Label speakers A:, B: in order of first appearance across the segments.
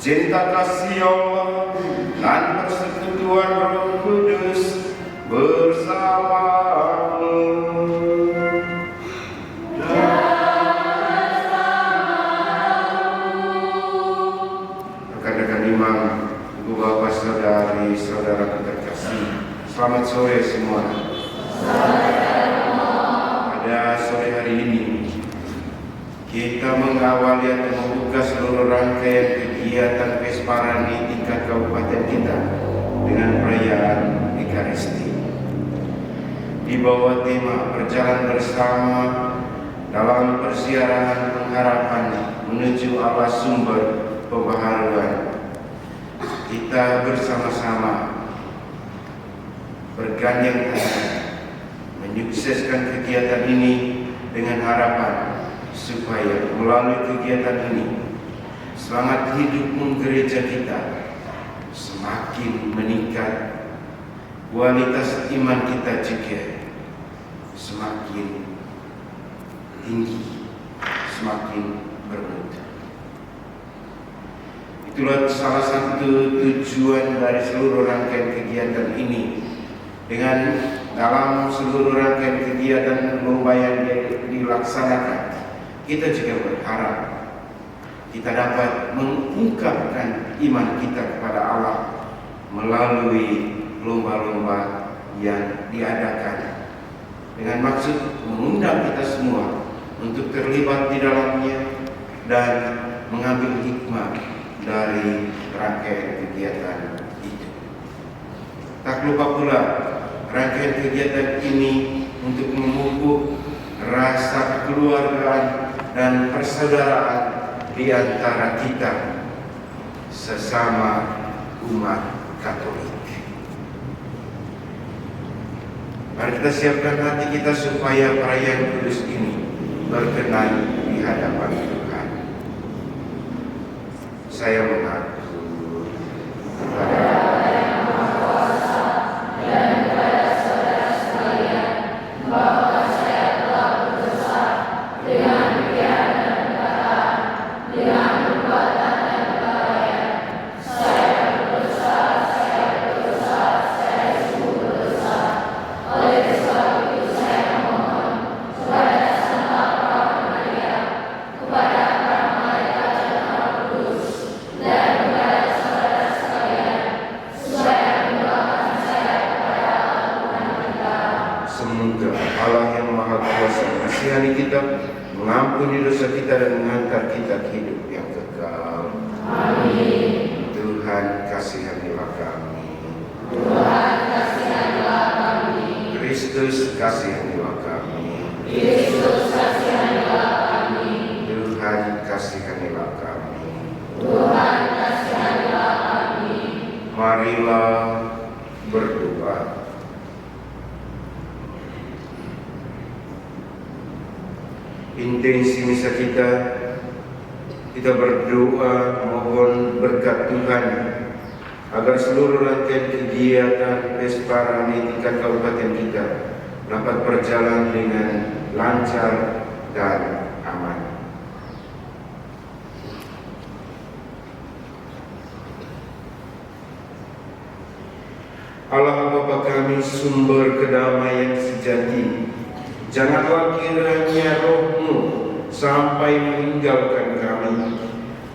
A: cinta kasih Allah dan persekutuan Roh Kudus bersamamu. Rekan-rekan imam, ibu bapak saudari, saudara terkasih, selamat sore semua. Pada sore hari ini kita mengawali atau membuka seluruh rangkaian kegiatan Pesparani tingkat kabupaten kita dengan perayaan Ekaristi. Di bawah tema berjalan bersama dalam persiaran pengharapan menuju Allah sumber pembaharuan, kita bersama-sama bergandeng tangan menyukseskan kegiatan ini dengan harapan supaya melalui kegiatan ini semangat hidup gereja kita semakin meningkat, kualitas iman kita juga semakin tinggi, semakin bermutu. Itulah salah satu tujuan dari seluruh rangkaian kegiatan ini. Dengan dalam seluruh rangkaian kegiatan lomba yang dilaksanakan, kita juga berharap kita dapat mengungkapkan iman kita kepada Allah melalui lomba-lomba yang diadakan, dengan maksud mengundang kita semua untuk terlibat di dalamnya dan mengambil hikmah dari rangkaian kegiatan itu. Tak lupa pula rangkaian kegiatan ini untuk memupuk rasa kekeluargaan dan persaudaraan di antara kita sesama umat Katolik. Mari kita siapkan hati kita supaya perayaan kudus ini berkenan di hadapan Tuhan. Saya mengaku kepada
B: dan
A: Kasihani kita, mengampuni dosa kita dan menghantar kita ke hidup yang kekal. Amin. Tuhan kasihanilah kami. Tuhan kasihanilah kami. Kristus kasihanilah kami. Kristus kasihanilah kami. Tuhan kasihanilah kami. Tuhan kasihanilah kami. Marilah berdoa. Intensi misa kita berdoa mohon berkat Tuhan agar seluruh rangkaian kegiatan Pesta Rametika Kabupaten kita dapat berjalan dengan lancar dan aman. Allah Bapa kami, sumber kedamaian sejati, janganlah kiranya Roh-Mu sampai meninggalkan kami,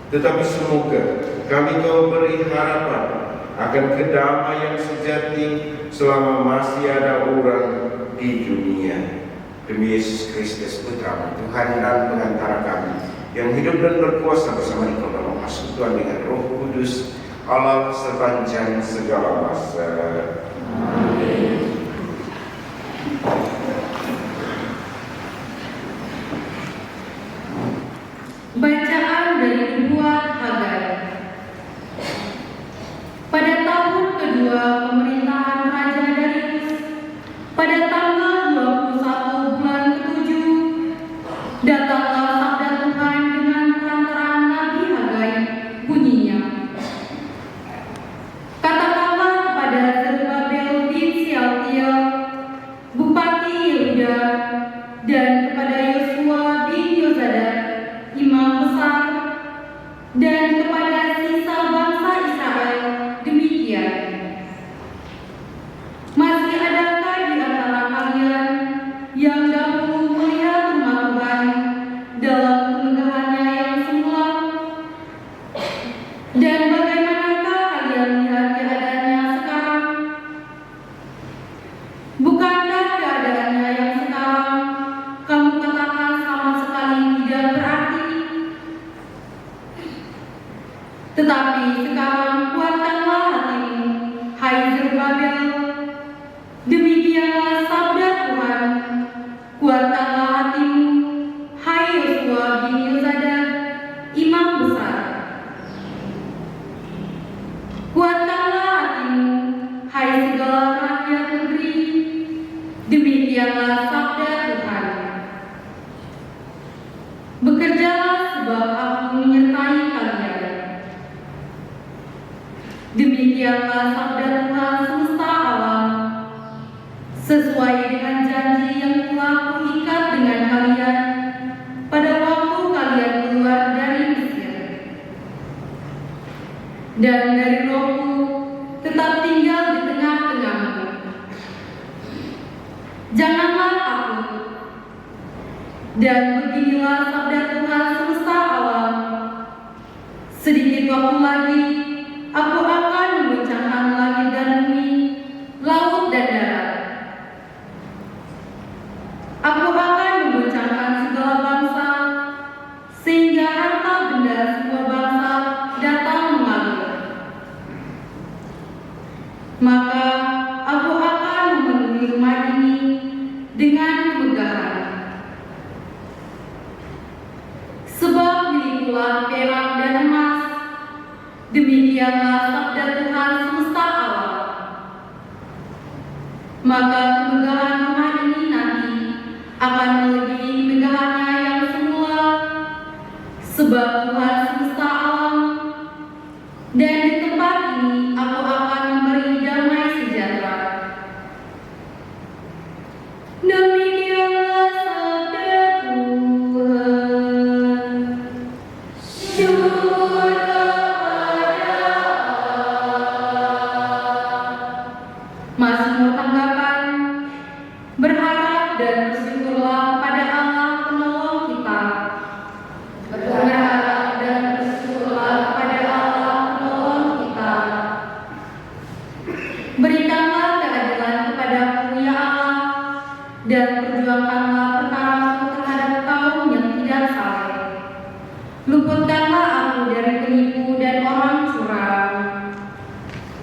A: tetapi semoga kami tahu beri harapan akan kedamaian sejati selama masih ada orang di dunia. Demi Yesus Kristus Putra Tuhan dan pengantara kami, yang hidup dan berkuasa bersama di dalam persekutuan dengan Roh Kudus, Allah sepanjang segala masa. Amin.
B: Bacaan dari Nubuat Hagai. Pada tahun kedua pemerintahan Raja Darius, pada tanggal 21 bulan ke-7, datanglah sabda Tuhan dengan perantaraan Nabi Hagai, bunyinya, katakanlah kepada Zerubabel bin Shealtiel, Bupati Yehuda, dan kepada Yosua bin Yozadak, imam besar, dan kepada sisa bangsa Israel, demikian. Masih adakah di antara kalian yang dahulu melihat rumah Tuhan dalam kemegahannya yang semula? Dan bagaimanakah kalian melihat keadaannya sekarang? Bukankah keadaannya yang sekarang kamu katakan sama sekali tidak berarti? Tetapi sekarang kuatkanlah hatimu, hai Zerubabel. Demikianlah sabda Tuhan. Kuatkanlah hatimu, hai Yosua bin Yozadak, imam besar. Kuatkanlah hatimu, hai segala rakyat negeri. Demikianlah sabda Tuhan. Bekerjalah sebab aku menyertai kalian. Demikianlah sabda Tuhan semesta alam, sesuai dengan janji yang telah kuikat dengan kalian pada waktu kalian keluar dari Mesir. Dan dari Rohku tetap tinggal di tengah-tengahmu. Janganlah takut. Dan beginilah sabda Tuhan semesta alam, sedikit waktu lagi aku akan memecahkan langit dan bumi, laut dan darat. Aku akan memecahkan segala bangsa, sehingga harta benda semua bangsa datang mengalir. Maka aku akan memenuhi rumah ini dengan kemegahan. Sebab milikulah perak dan emas, demikianlah sabda Tuhan semesta alam. Maka kemegahan rumah ini nanti akan melebihi kemegahannya yang semula, sebab Tuhan semesta alam. Dan di tempat ini aku akan memberi damai sejahtera. Demikianlah sabda Tuhan. Syukur kepada Allah. Mazmur tanggapan. Berharap dan bersyukurlah kepada Allah penolong kita. Berharap dan bersyukurlah kepada Allah penolong kita. Berikanlah keadilan kepadaku ya Allah, dan perjuangkanlah perkara-perkara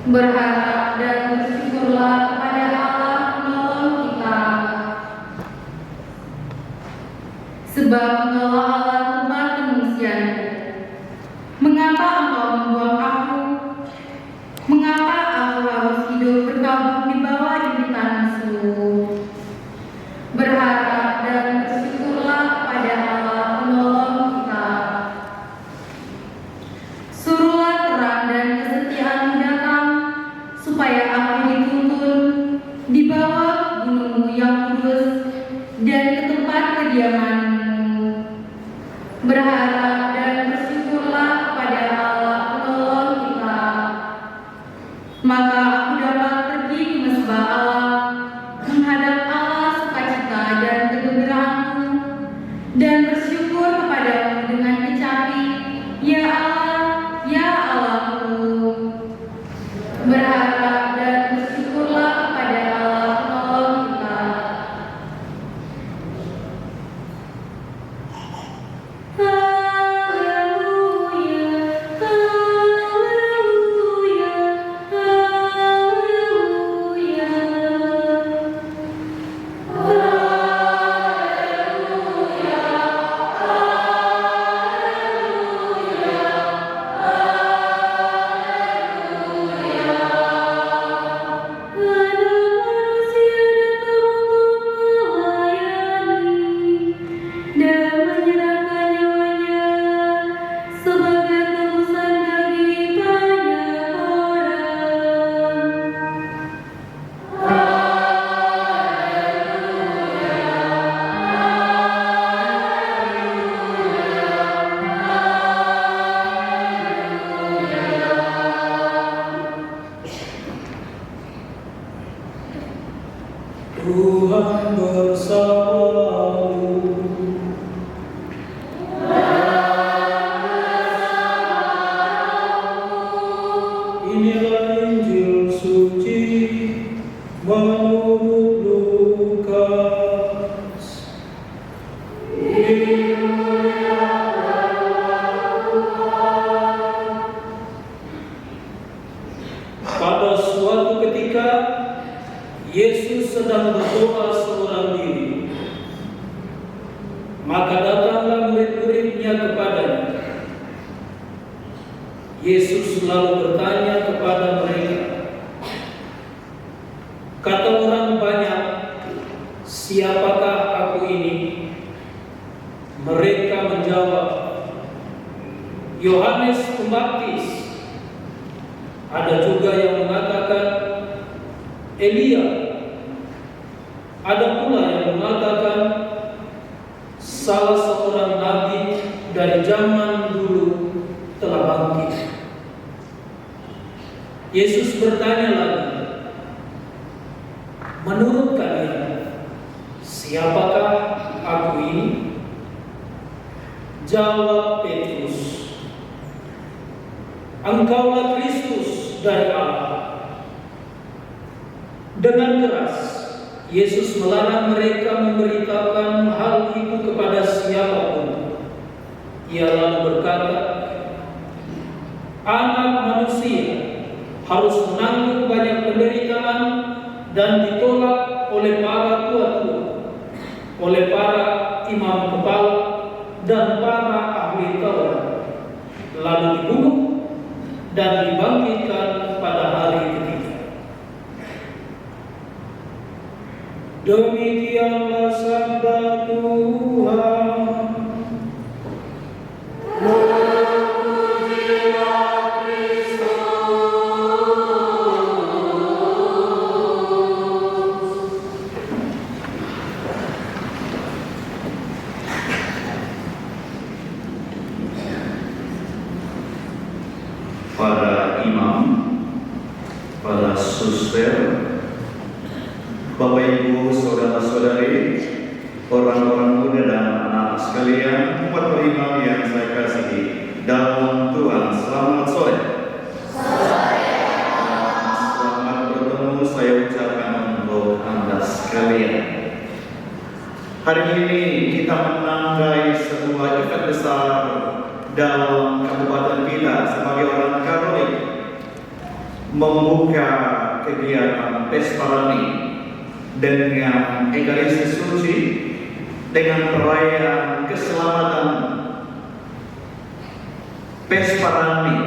B: Berharap dan bersyukurlah kepada Allah penolong kita. Sebab engkaulah Allah tempat pengungsianku. Mengapa engkau membuang aku? Mengapa aku harus hidup berkabung di bawah impitan musuh? Berharap dan bersyukurlah kepada Allah penolong kita. Suruhlah terang dan kesetiaan datang, supaya aku dituntun di bawah gunungmu yang kudus dan ke tempat kediamanmu. Berharap dan bersyukurlah kepada Allah penolong kita. Maka aku dapat pergi ke mesbah Allah, menghadap Allah sukacita dan kegembiraanmu, dan bersyukur kepadamu dengan kecapi, ya Allah, ya Allahku. Berharap dan bersyukurlah kepada Allah penolong kita.
C: Tuhan bersamamu. Inilah Injil suci menurut Lukas. Pada suatu ketika Yesus sedang berdoa seorang diri. Maka datanglah murid-muridnya kepadanya. Yesus lalu bertanya kepada mereka, kata orang banyak, siapakah aku ini? Mereka menjawab, Yohanes Pembaptis. Ada juga yang mengatakan Elia. Ada pula yang mengatakan salah seorang nabi dari zaman dulu telah bangkit. Yesus bertanya lagi, menurut kalian, siapakah aku ini? Jawab Petrus, engkaulah Kristus dari Allah. Dengan keras, Yesus melarang mereka memberitakan hal itu kepada siapapun. Ia lalu berkata, Anak manusia harus menanggung banyak penderitaan dan ditolak oleh para tua-tua, oleh para imam kepala dan para ahli Taurat, lalu dibunuh dan dibangkitkan pada hari ketiga. Demikianlah sabda Tuhan.
D: Para imam, para suster, Bapak Ibu, saudara-saudari, orang-orang muda dan anak-anak sekalian, umat beriman yang saya kasihi dalam Tuhan, selamat sore. Selamat bertemu saya ucapkan untuk Anda sekalian. Hari ini kita menandai sebuah event besar dalam kabupaten kita sebagai orang Katolik. membuka kegiatan Pesparani dengan Ekaristi Suci, dengan perayaan keselamatan Pesparani,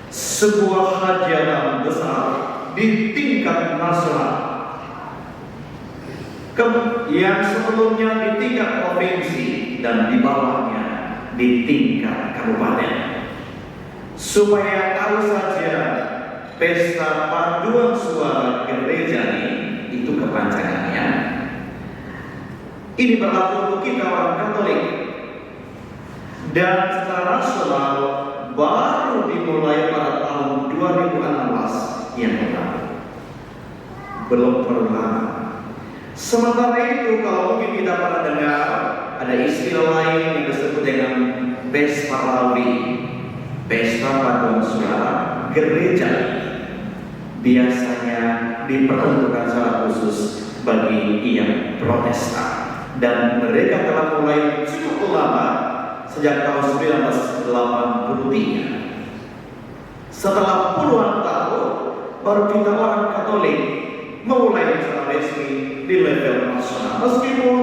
D: sebuah hajatan besar di tingkat nasional yang sebelumnya di tingkat provinsi dan di bawahnya di tingkat kabupaten, supaya tahu saja pesta paduan suara gereja itu kepanjangannya. Ini berlaku untuk kita orang Katolik, dan secara nasional baru dimulai pada tahun 2016 yang lalu. Belum terlalu lama. Sementara itu, kalau mungkin kita pernah dengar ada istilah lain yang disebut dengan Pesparawi, pesta paduan suara gereja, biasanya diperuntukkan secara khusus bagi yang Protestan, dan mereka telah mulai cukup lama sejak tahun 1983. Setelah puluhan tahun, baru kita orang Katolik memulai secara resmi di level nasional, meskipun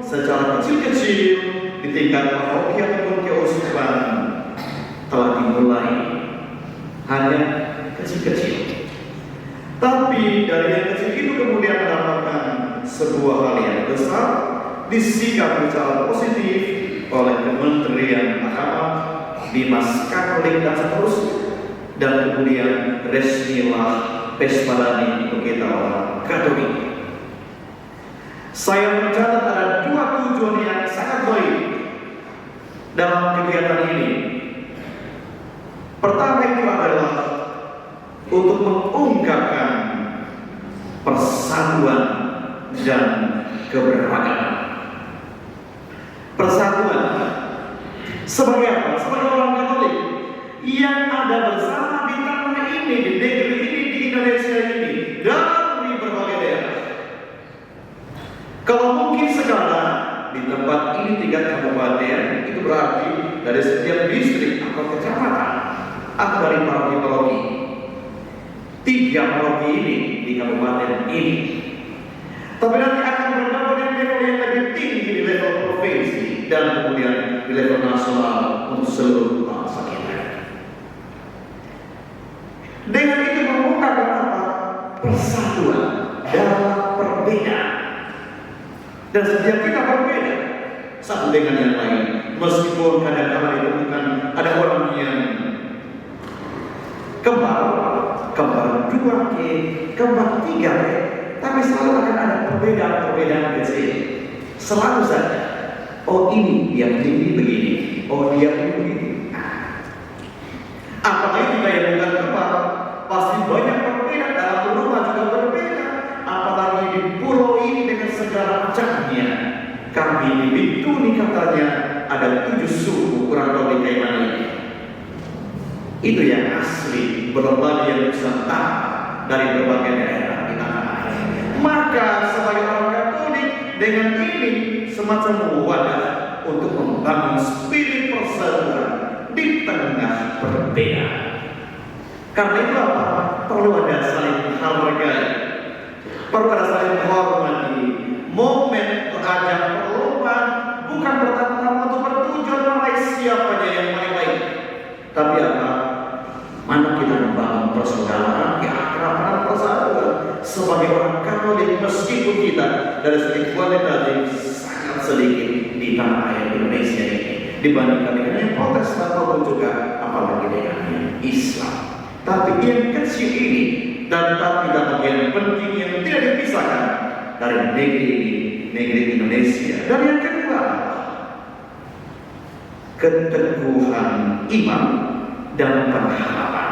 D: secara kecil-kecil di tingkat paroki ataupun keuskupan telah dimulai hanya kecil-kecil. Tapi dari yang kecil itu kemudian mendapatkan sebuah hal yang besar, disikap secara positif oleh Kementerian Agama, Dinas Katolik dan seterusnya, dan kemudian resmilah Pesparani untuk kita orang Katolik. Saya mencatat ada dua tujuan yang sangat baik dalam kegiatan ini. Pertama itu adalah untuk mengungkapkan persatuan dan keberagaman. Persatuan sebagai apa? Sebagai orang Katolik yang ada bersama di tanah ini, di negeri ini, di Indonesia ini, dan di berbagai daerah. Kalau mungkin sekarang di tempat ini 3 kabupaten, itu berarti dari setiap distrik atau kecamatan atau dari paroki-paroki, 3 paroki ini di kabupaten ini. Tapi nanti akan bergabung dengan level yang lebih tinggi di level provinsi dan kemudian di level nasional untuk seluruh bangsa kita. Dengan itu mengungkapkan apa? Persatuan dalam perbedaan. Dan setiap kita berbeda satu dengan yang lain, meskipun kadang-kadang ditemukan ada orang yang kembar 2G, kembar 3G, tapi selalu akan ada perbedaan-perbedaan kecil. Selalu saja, oh ini dia begini, oh dia begini. Apalagi kita yang bukan kembar, pasti banyak perbedaan, dalam rumah juga berbeda. Apalagi di pulau ini dengan segala macamnya. Kami di Bintuni katanya ada 7 suku, kurang tahu di Kaiman ini. Itu yang asli, belum lagi yang nusantara dari berbagai daerah di tanah air. Maka sebagai orang Katolik, dengan ini semacam wadah untuk membangun spirit persatuan di tengah perbedaan. Karena itu apa? Perlu ada saling menghargai, perlu ada saling menghormati. Momen ajang perlombaan bukan pertama-tama untuk bertujuan meraih siapanya yang paling baik, tapi apa? Mana kita membangun persaudaraan, keakraban, persatuan sebagai orang Katolik, meskipun kita dari segi kualitatif sangat sedikit di tanah air Indonesia ini dibandingkan dengan yang Protestan maupun juga apalagi dengan yang Islam. Tapi yang kecil ini dan tapi bagian penting yang tidak dipisahkan dari negeri ini, negeri Indonesia. Dan yang kedua, keteguhan iman dan pengharapan.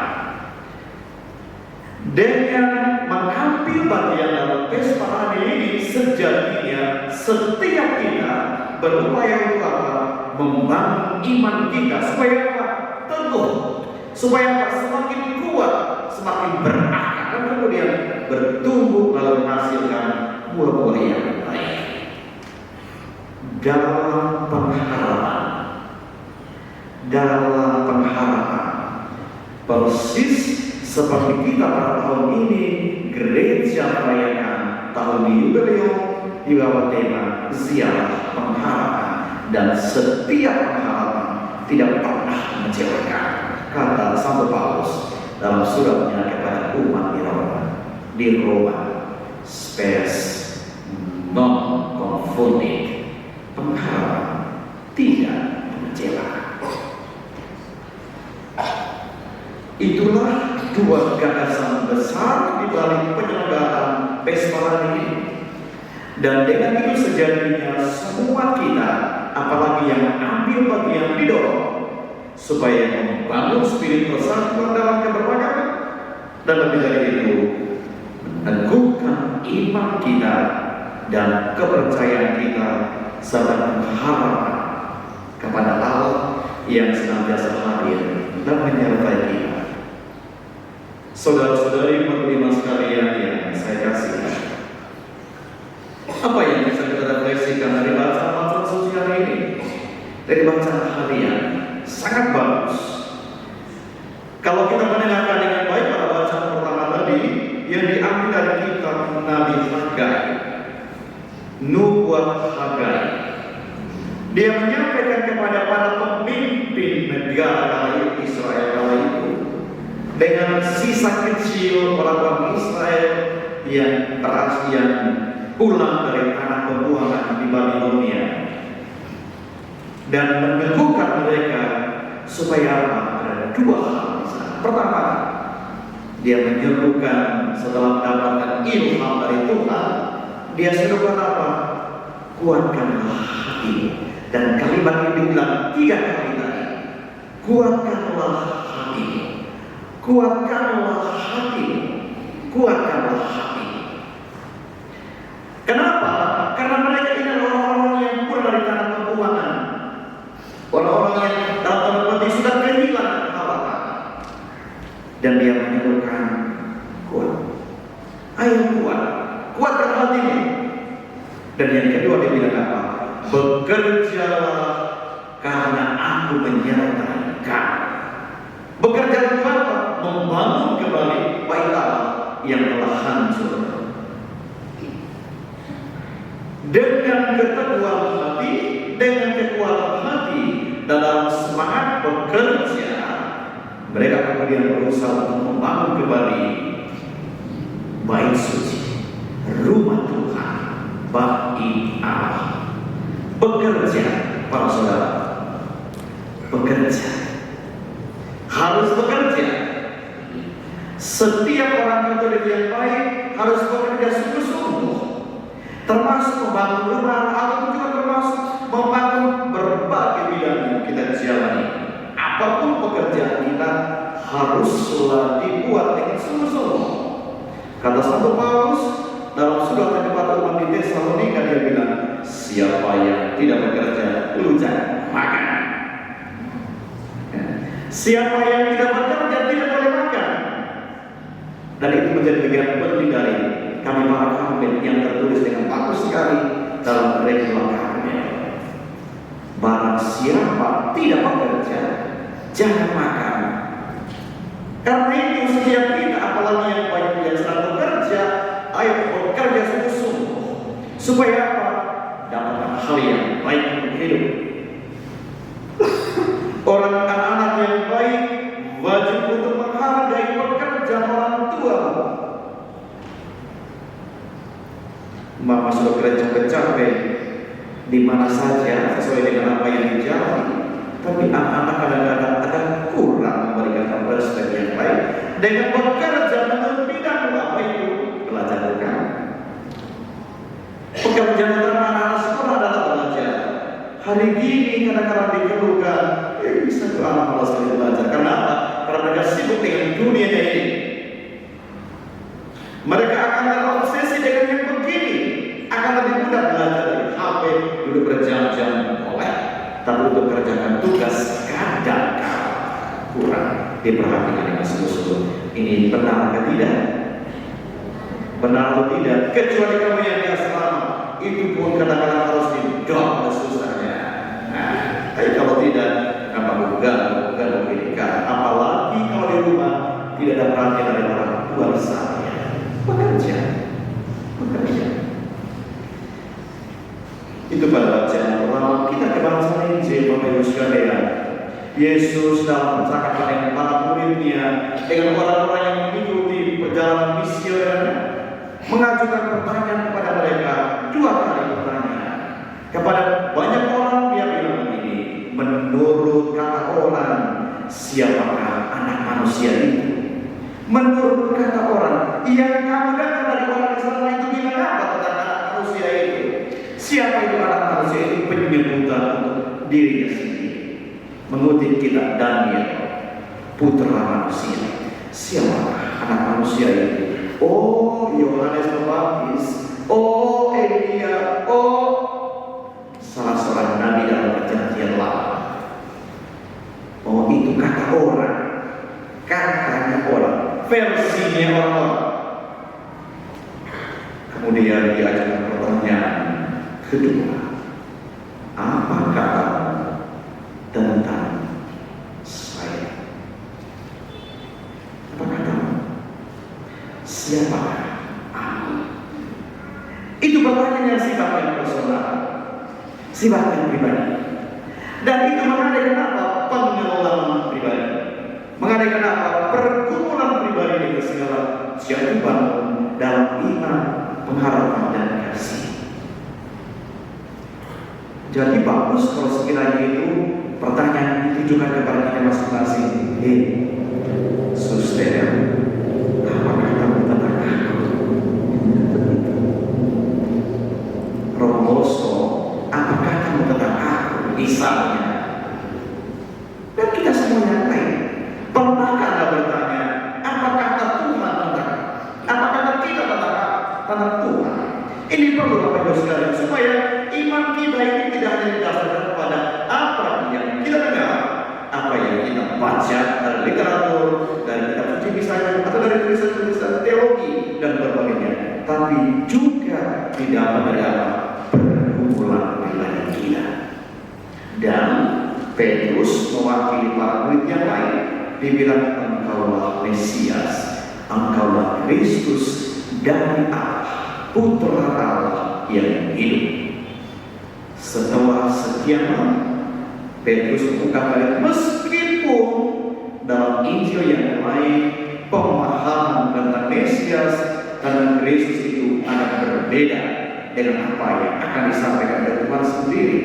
D: Dengan mengambil bagian dalam Pesparani ini, sejatinya setiap kita berupaya untuk apa? Membangun iman kita supaya apa? Teguh, supaya semakin kuat, semakin berakar, dan kemudian bertumbuh lalu menghasilkan buah-buah yang baik. Dalam pengharapan Persis seperti kita pada tahun ini, gereja merayakan tahun Yubileum di bawah tema ziarah pengharapan, dan setiap pengharapan tidak pernah mengecewakan, kata Santo Paulus dalam suratnya kepada umat di Roma, spes non confundic, pengharapan tidak mengecewakan. Itulah dua gagasan besar di balik penyelenggaraan Pesta ini. Dan dengan itu sejatinya semua kita, apalagi yang ambil bagian, didorong supaya membangun spirit persatuan dalam keberagaman, dan lebih dari itu meneguhkan iman kita dan kepercayaan kita serta pengharapan kepada Allah yang senantiasa hadir dan menyertai kita. Saudara-saudari penerima sekalian yang saya kasih, apa yang bisa kita refleksikan dari bacaan suci hari ini? Dari bacaan harian sangat bagus. Kalau kita mendengarkan dengan baik pada bacaan pertama tadi yang diambil dari kitab Nabi Hagai, Nubuat Hagai, dia menyampaikan kepada para pemimpin negara kala itu, Israel kala itu, dengan sisa kecil orang-orang Israel yang pulang dari tanah pembuangan di Babilonia, dan meneguhkan mereka supaya ada dua hal. Pertama, dia menyerukan setelah mendapatkan ilham dari Tuhan, dia serukan apa? Kuatkanlah hati. Dan kalimat ini diulang 3 kali tadi. Kuatkanlah hati. Kuatkanlah hati. Kuatkanlah hati. Kenapa? Karena mereka ini adalah orang-orang yang pulang dari tanah pembuangan, orang-orang yang dalam tanda petik sudah kehilangan harapan. Dan dia menyerukan, kuat, ayo kuat, kuatkan hatimu. Dan yang kedua dia bilang apa? Bekerjalah karena aku menyertai kamu. Bekerja untuk apa? Membangun kembali bait Allah yang telah hancur. Dengan keteguhan hati, dengan kekuatan hati, dalam semangat bekerja, mereka kemudian berusaha untuk membangun kembali bait suci, rumah Tuhan, bait Allah. Bekerja, para saudara, bekerja, harus bekerja. Setiap orang Katolik yang baik harus bekerja sungguh-sungguh, termasuk membangun rumah Allah, juga termasuk membangun berbagai bidang yang kita jalani. Apapun pekerjaan kita haruslah dibuat dengan sungguh-sungguh. Kata Santo Paulus dalam surat kepada umat di Tesalonika, dia bilang, siapa yang tidak bekerja, lu jangan makan. Siapa yang tidak bekerja tidak boleh makan. Dan itu menjadi bagian penting dari kami para Karmel yang tertulis dengan bagus sekali dalam Regula Karmel. Barang siapa tidak bekerja, jangan makan. Karena itu setiap kita, apalagi yang banyak yang sedang bekerja, ayo bekerja sungguh-sungguh. Supaya apa? Dapatkan hal yang baik untuk hidup. Orang anak-anak yang baik wajib untuk menghargai pekerjaan orang tua. Mama sudah kerja capek di mana saja sesuai dengan apa yang dijalani, tapi anak-anak kadang-kadang akan kurang memberikan perspektif yang baik dengan bekerja dalam bidang apa itu belajar bukan. Pekerjaan utama anak-anak sekolah adalah belajar. Hari ini kadang-kadang dikeluhkan, bisa tuh anak malas sekali belajar. Karena apa? Karena mereka sibuk dengan dunia ini. Mereka akan terobsesi dengan yang begini. Akan lebih mudah belajar dari HP, duduk berjam-jam oleh. Tapi untuk kerjakan tugas kadang-kadang kurang diperhatikan dengan sungguh-sungguh. Ini benar atau tidak? Benar atau tidak? Kecuali kamu yang di asrama, itu pun kadang-kadang harus didok susahnya. Nah, tapi kalau tidak, apa bukan pendidikan. Apalagi kalau di rumah tidak ada perhatian dari orang tua saya. Bekerja. Itu pada bacaan pertama kita ke bangsa Injil Bapak Ibu sekalian. Yesus dalam percakapan dengan para muridnya, dengan orang-orang yang mengikuti perjalanan misioner, mengajukan pertanyaan kepada mereka 2 kali pertanyaan. Kepada banyak orang dia bilang begini, menurut kata orang, siapakah anak manusia itu? Menurut kata orang, yang kamu dengar dari orang sana itu bilang apa tentang anak manusia itu? Siapa itu anak manusia itu? Penyebutan untuk dirinya sendiri. Mengutip kitab Daniel, putra manusia. Siapa anak manusia itu? Oh, Yohanes Pembaptis. Oh, Elia. Oh, salah seorang nabi dalam perjanjian lama. Oh, itu kata orang. Katanya orang. Versinya orang-orang. Kemudian diajarkan pertanyaan kedua. Apa katamu tentang saya? Apa katamu? Siapa aku? Itu pertanyaan yang sifatnya personal, sifatnya pribadi. Dan itu mengadakan apa? Pengelolaan pribadi. Mengadakan apa? Pergumulan pribadi dengan segala jatuh bangun dalam iman, pengharapan dan kasih. Jadi bagus kalau sekiranya itu pertanyaan ditujukan kepada kita masing-masing. Hei, suster, apa katamu tentang aku? Romoso, apa katamu tentang aku? Misalnya. Dan kita semuanya lain. Pernahkah Anda bertanya, apa kata Tuhan tentang? Apa kata kita tentang Tuhan? Ini perlu Bapak Ibu sekalian supaya iman kita ini tidak hanya didasarkan kepada apa yang kita dengar, apa yang kita baca dari literatur, dari kitab suci misalnya, atau dari tulisan-tulisan teologi dan berbagai-nya, tapi juga didapat dari apa? Pergumulan pribadi kita. Dan Petrus mewakili para murid yang lain, dibilang engkaulah Mesias, engkaulah Kristus dari Allah, Putra Allah yang hidup. Setelah sekian lama, Petrus mengungkapkan meskipun dalam Injil yang lain pemahaman tentang Mesias dan Kristus itu akan berbeda dengan apa yang akan disampaikan oleh Tuhan sendiri.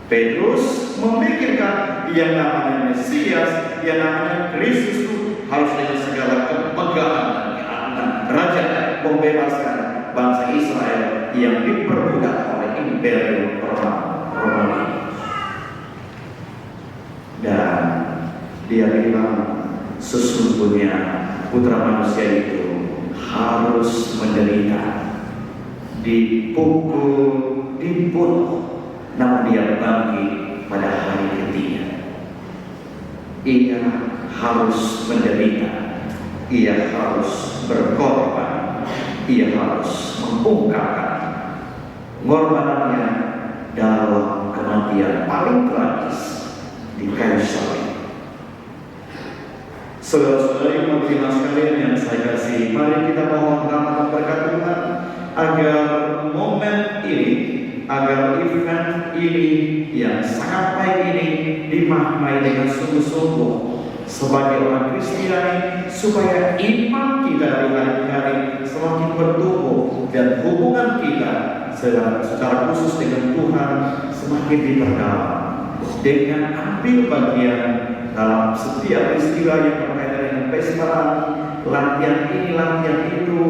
D: Petrus memikirkan yang namanya Mesias, yang namanya Kristus itu harus dengan segala kemegahan dan keagungan derajat membebaskan bangsa Israel yang diperbudak oleh Imperium Romawi. Dan dia bilang sesungguhnya putra manusia itu harus menderita, dipukul, dibunuh, namun dia bangkit pada hari ketiga. Ia harus menderita, ia harus berkorban, ia harus mengungkapkan pengorbanannya dalam kematian paling tragis di kayu salib. Saudara-saudara yang berterima sekalian yang saya kasih, mari kita mohon rahmat berkat Tuhan agar momen ini, agar event ini yang sangat baik ini dimaknai dengan sungguh-sungguh sebagai orang Kristiani, supaya iman kita dari hari ke hari semakin bertumbuh dan hubungan kita secara khusus dengan Tuhan semakin diperdalam dengan ambil bagian dalam setiap peristiwa yang berkaitan dengan pesta, latihan ini, latihan itu,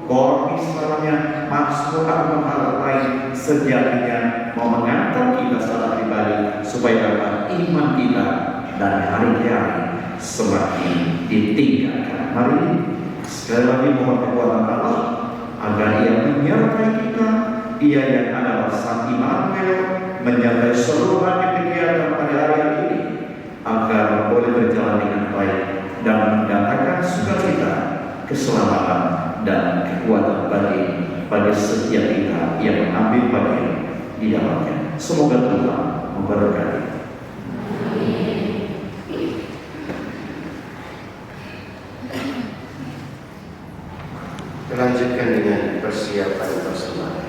D: kor misalnya, maksud atau hal lain, sejatinya mau mengantar kita secara pribadi supaya dapat iman kita dari hari ke hari semakin ditingkatkan. Mari sekali lagi mohon kekuatan Allah agar Ia menyertai kita, Ia yang adalah Sang Immanuel, menyertai seluruh kegiatan pada hari ini, agar boleh berjalan dengan baik dan mendatangkan sukacita, keselamatan dan kekuatan bagi setiap kita yang mengambil bagian di dalamnya. Semoga Tuhan memberkati.
A: Lanjutkan dengan persiapan persembahan.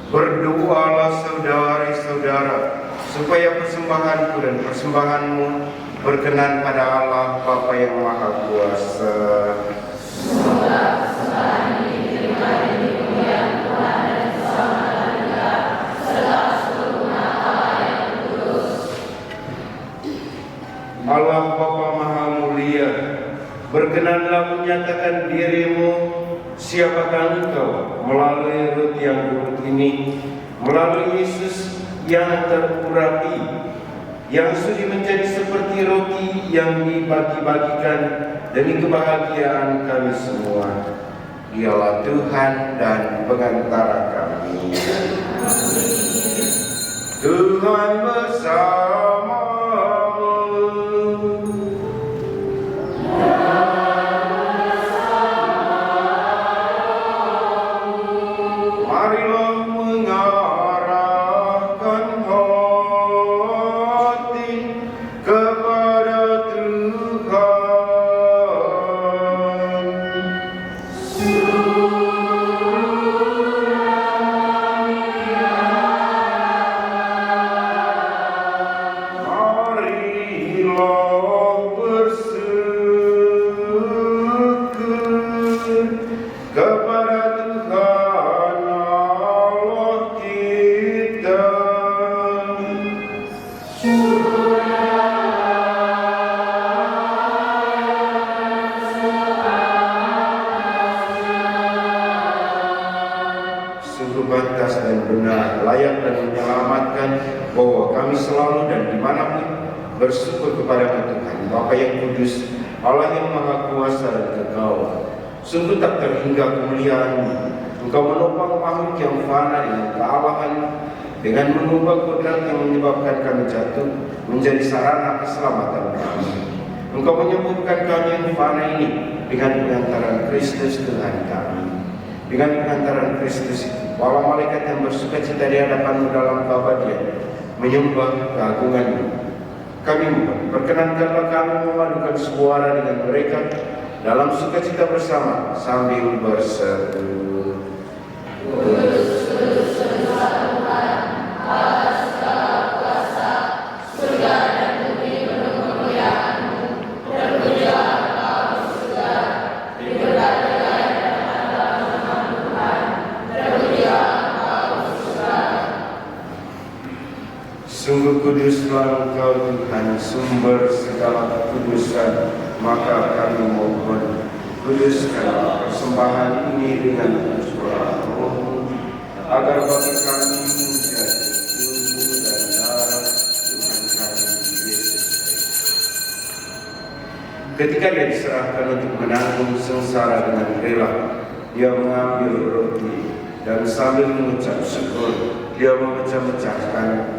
A: Berdoalah saudara-saudara, supaya persembahanku dan persembahanmu berkenan pada Allah Bapa yang Maha Kuasa. Allah Bapa Maha Mulia, berkenanlah menyatakan dirimu, siapakah engkau melalui roti yang buruk ini, melalui Yesus yang terurapi, yang sudi menjadi seperti roti yang dibagi-bagikan demi kebahagiaan kami semua. Dialah Tuhan dan pengantara kami. Tuhan bersamamu. Marilah mengarahkan hati kepada Tuhan. Marilah bersyukur kepada Tuhan Allah kita. Sungguh pantas dan benar, layak dan menyelamatkan bahwa kami selalu dan dimanapun bersyukur kepada Tuhan, Bapa yang kudus, Allah yang Maha Kuasa dan kekal. Sungguh tak terhingga kemuliaan-Mu. Engkau menopang makhluk yang fana dengan kealahan, dengan mengubah kodrat yang menyebabkan kami jatuh menjadi sarana keselamatan kami. Engkau menyembuhkan kami yang fana ini dengan pengantaran Kristus Tuhan kami. Dengan pengantaran Kristus itu, para malaikat yang bersukacita di hadapan-Mu dalam keabadian menyembah keagungan-Mu. Kami mohon, perkenankanlah kami memadukan suara dengan mereka dalam sukacita bersama sambil berseru. Sungguh kuduslah Engkau Tuhan, sumber segala kekudusan, maka kami mohon, kuduskanlah persembahan ini dengan suara Roh-Mu, agar bagi kami menjadi tubuh dan darah Tuhan kami Yesus Kristus. Ketika Dia diserahkan untuk menanggung sengsara dengan rela, Dia mengambil roti dan sambil mengucap syukur, Dia memecah-mecahkan,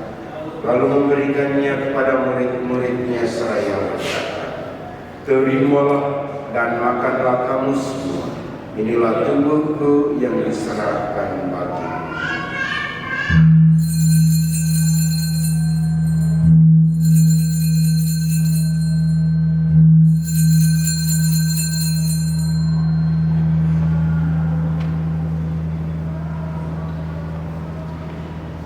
A: lalu memberikannya kepada murid-muridnya seraya berkata, terimalah dan makanlah kamu semua, inilah tubuhku yang diserahkan bagimu.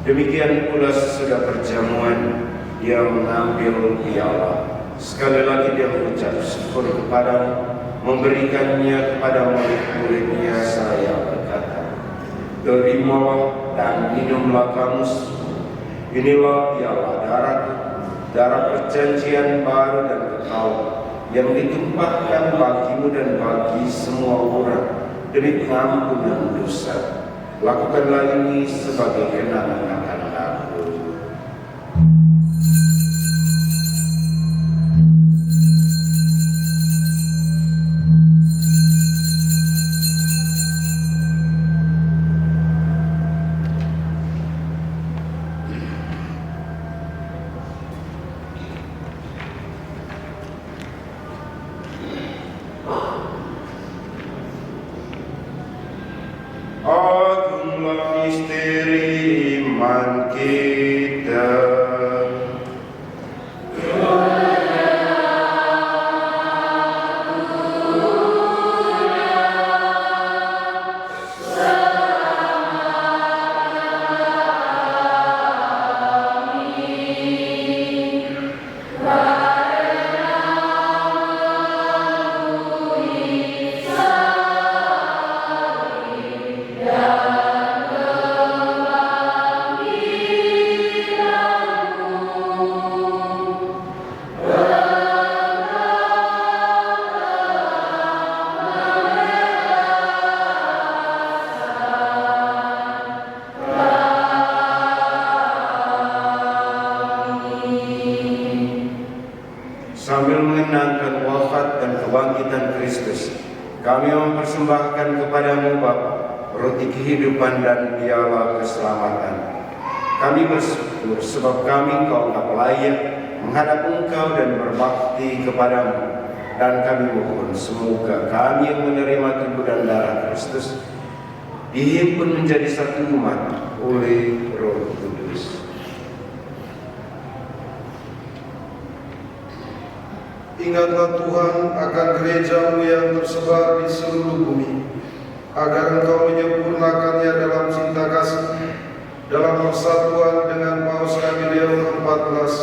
A: Demikian pula sesudah perjamuan, Dia mengambil piala. Sekali lagi Dia mengucap syukur kepada-Mu, memberikannya kepada murid-muridnya seraya berkata, terimalah dan minumlah kamu semua, inilah piala darah perjanjian baru dan kekal, yang ditumpahkan bagimu dan bagi semua orang demi pengampunan dosa. Lakukanlah ini sebagai kenangan akan Aku. Agunglah misteri iman kita. Sambil mengenangkan wafat dan kebangkitan Kristus, kami mempersembahkan kepada-Mu Bapa roti kehidupan dan piala keselamatan. Kami bersyukur sebab kami Engkau layak menghadap Engkau dan berbakti kepada-Mu. Dan kami mohon semoga kami yang menerima tubuh dan darah Kristus dihimpun menjadi satu umat oleh Roh Kudus.
E: Ingatlah Tuhan akan gereja-Mu yang tersebar di seluruh bumi, agar Engkau menyempurnakannya dalam cinta kasih, dalam persatuan dengan Paus kami Leo XIV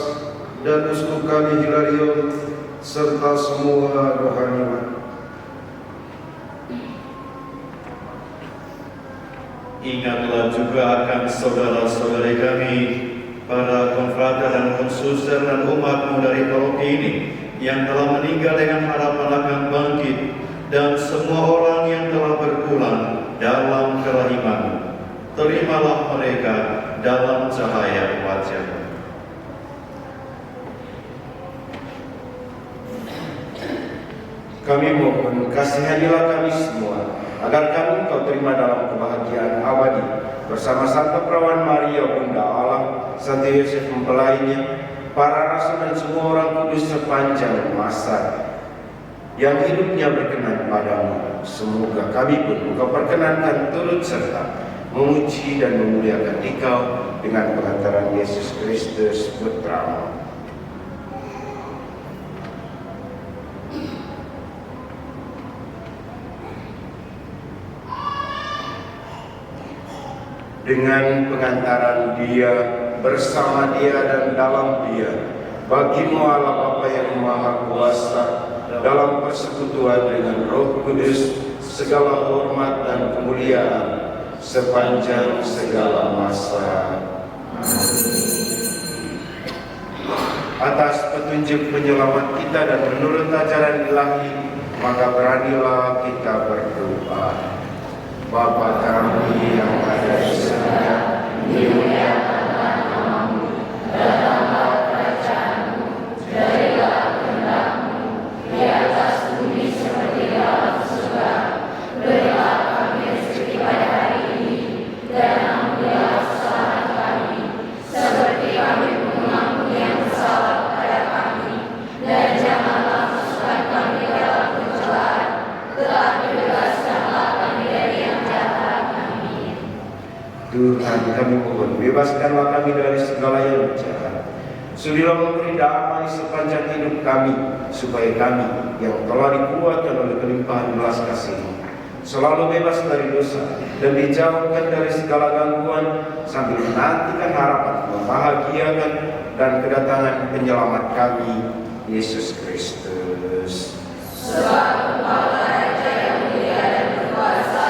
E: dan Uskup kami Hilarion, serta semua rohaniwan.
D: Ingatlah juga akan saudara-saudari kami, para konfrater dan konsuster dan umat-Mu dari paroki ini, yang telah meninggal dengan harapan akan bangkit, dan semua orang yang telah berpulang dalam kerahiman-Mu. Terimalah mereka dalam cahaya wajah-Mu.
A: Kami mohon kasihanilah kami semua, agar kami Engkau terima dalam kebahagiaan abadi bersama Santa Perawan Maria Bunda Allah, Santo Yosef mempelainya, para rasul dan semua orang kudus sepanjang masa yang hidupnya berkenan padamu. Semoga kami pun Engkau perkenankan turut serta memuji dan memuliakan Engkau dengan pengantaran Yesus Kristus Putra-Mu. Dengan pengantaran Dia, bersama Dia dan dalam Dia, bagimu Allah Bapa yang Maha Kuasa, dalam persekutuan dengan Roh Kudus, segala hormat dan kemuliaan sepanjang segala masa. Atas petunjuk penyelamat kita dan menurut ajaran ilahi, maka beranilah kita berdoa. Bapa kami yang ada di surga, dimuliakan namamu, datanglah kerajaanmu, jadilah kehendak-mu di atas bumi seperti dalam surga. Berilah kami rezeki pada hari ini, dan ampunilah kesalahan kami, seperti kami mengampuni yang bersalah kepada kami, dan janganlah masukkan kami ke dalam pencobaan, tetapi bebaskanlah kami dari yang jahat. Amin. Tuhan, kami mohon, bebaskanlah kami dari segala yang jahat. Sudilah memberi damai sepanjang hidup kami, supaya kami yang telah dikuatkan oleh kelimpahan belas kasih-Mu selalu bebas dari dosa dan dijauhkan dari segala gangguan, sambil menantikan harapan membahagiakan dan kedatangan penyelamat kami, Yesus Kristus.
B: Sebab Engkaulah Raja yang mulia dan berkuasa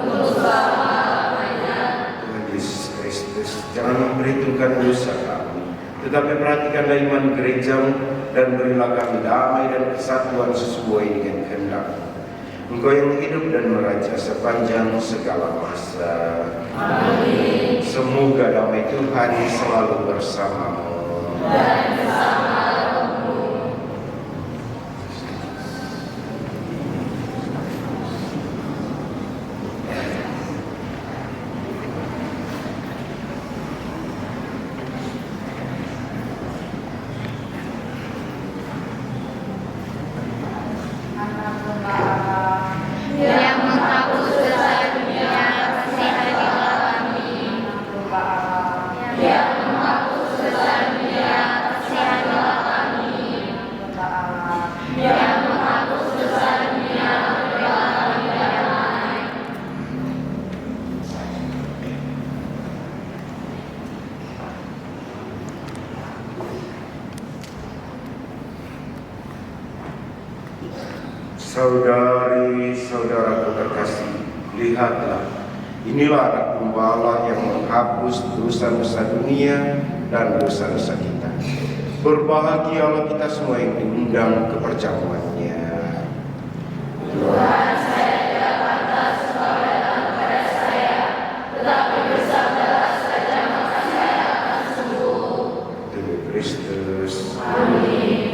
B: untuk selama-lamanya.
A: Tuhan Yesus Kristus, jangan memperhitungkan dosa kami, tetapi perhatikanlah iman gereja-Mu dan berilah kami damai dan kesatuan sesuai dengan kehendak-Mu. Engkau yang hidup dan meraja sepanjang segala masa.
B: Amin.
A: Semoga damai Tuhan selalu bersamamu.
B: Dan bersama rohmu. Yang menghapus dosa dunia, kasihanilah kami. Yang menghapus dosa dunia, kasihanilah kami. Yang menghapus dosa dunia, berilah kami damai.
A: Saudari-saudaraku terkasih, lihatlah, inilah anak domba Allah yang menghapus dosa-dosa dunia dan dosa-dosa kita. Berbahagialah kita semua yang diundang ke perjamuannya.
B: Tuhan, saya tidak pantas Engkau datang kepada saya, tetapi bersabdalah saja maka saya akan sembuh.
A: Demi Kristus.
B: Amin.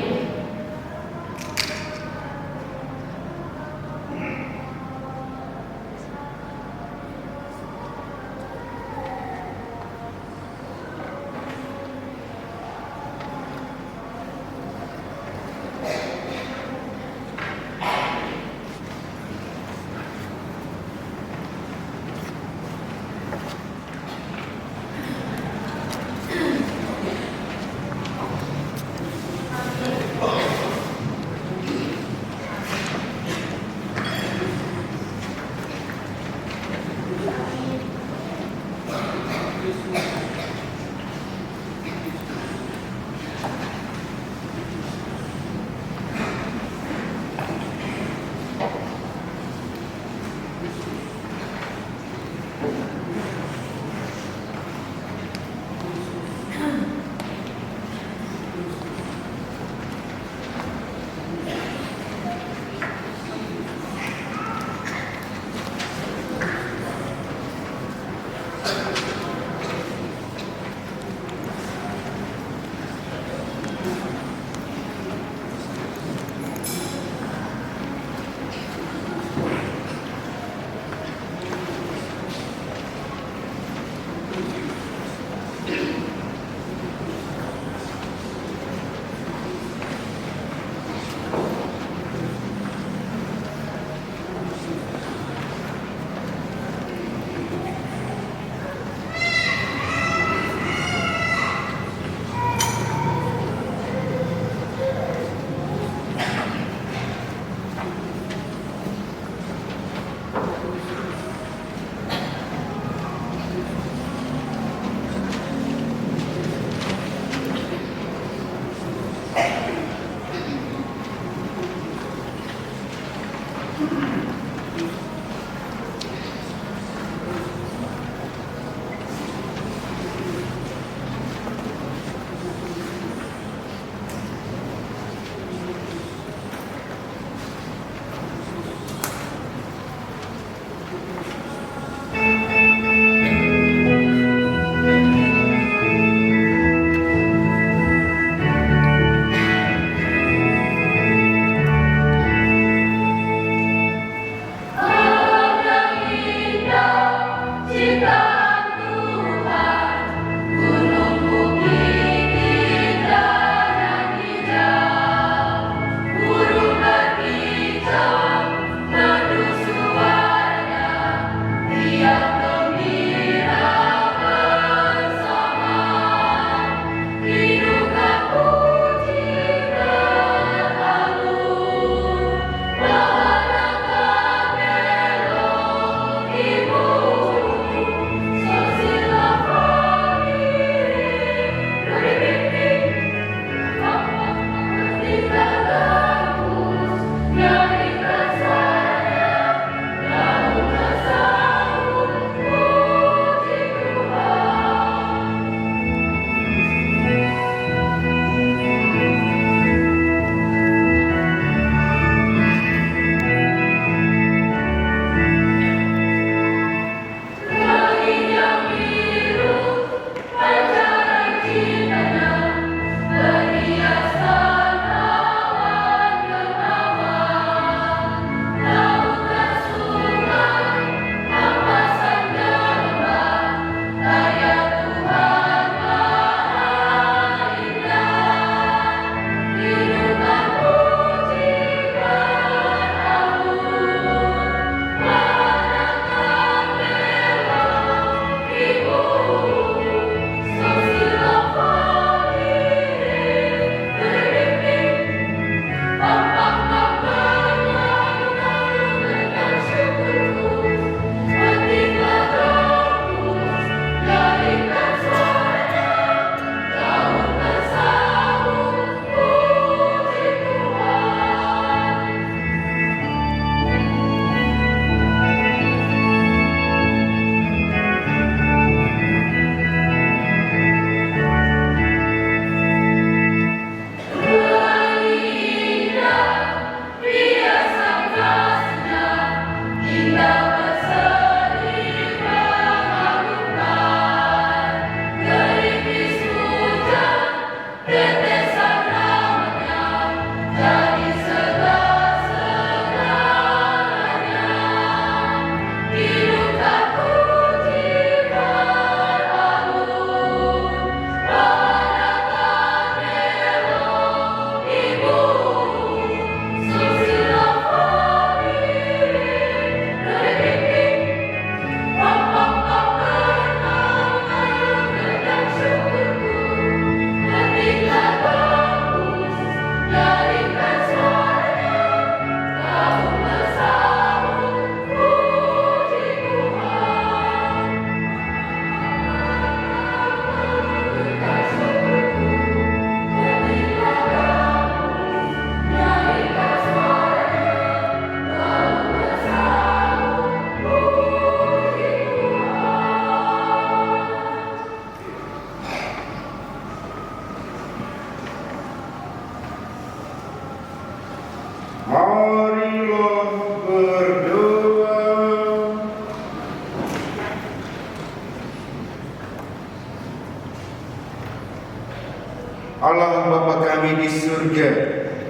A: surga,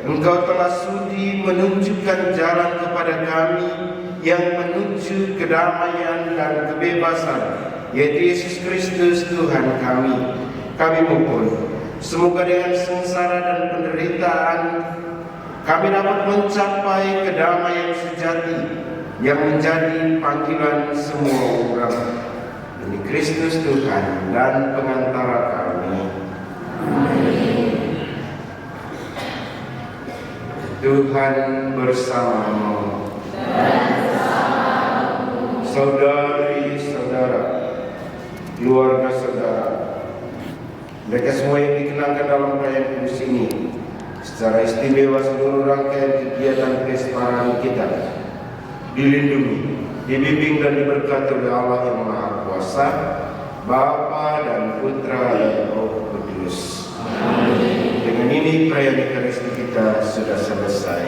A: Engkau telah sudi menunjukkan jalan kepada kami yang menuju kedamaian dan kebebasan, yaitu Yesus Kristus Tuhan kami. Kami mohon, semoga dengan sengsara dan penderitaan kami dapat mencapai kedamaian sejati yang menjadi panggilan semua orang. Demi Kristus Tuhan dan pengantara kami. Tuhan bersamamu. Saudari-saudara, keluarga saudara, mereka semua yang dikenalkan dalam perayaan kudus ini, secara istimewa seluruh rangkaian kegiatan kesepakatan kita dilindungi, dibimbing dan diberkati oleh Allah yang Maha Kuasa, Bapa dan Putra dan Roh Kudus. Dengan ini perayaan Ekaristi kita sudah selesai.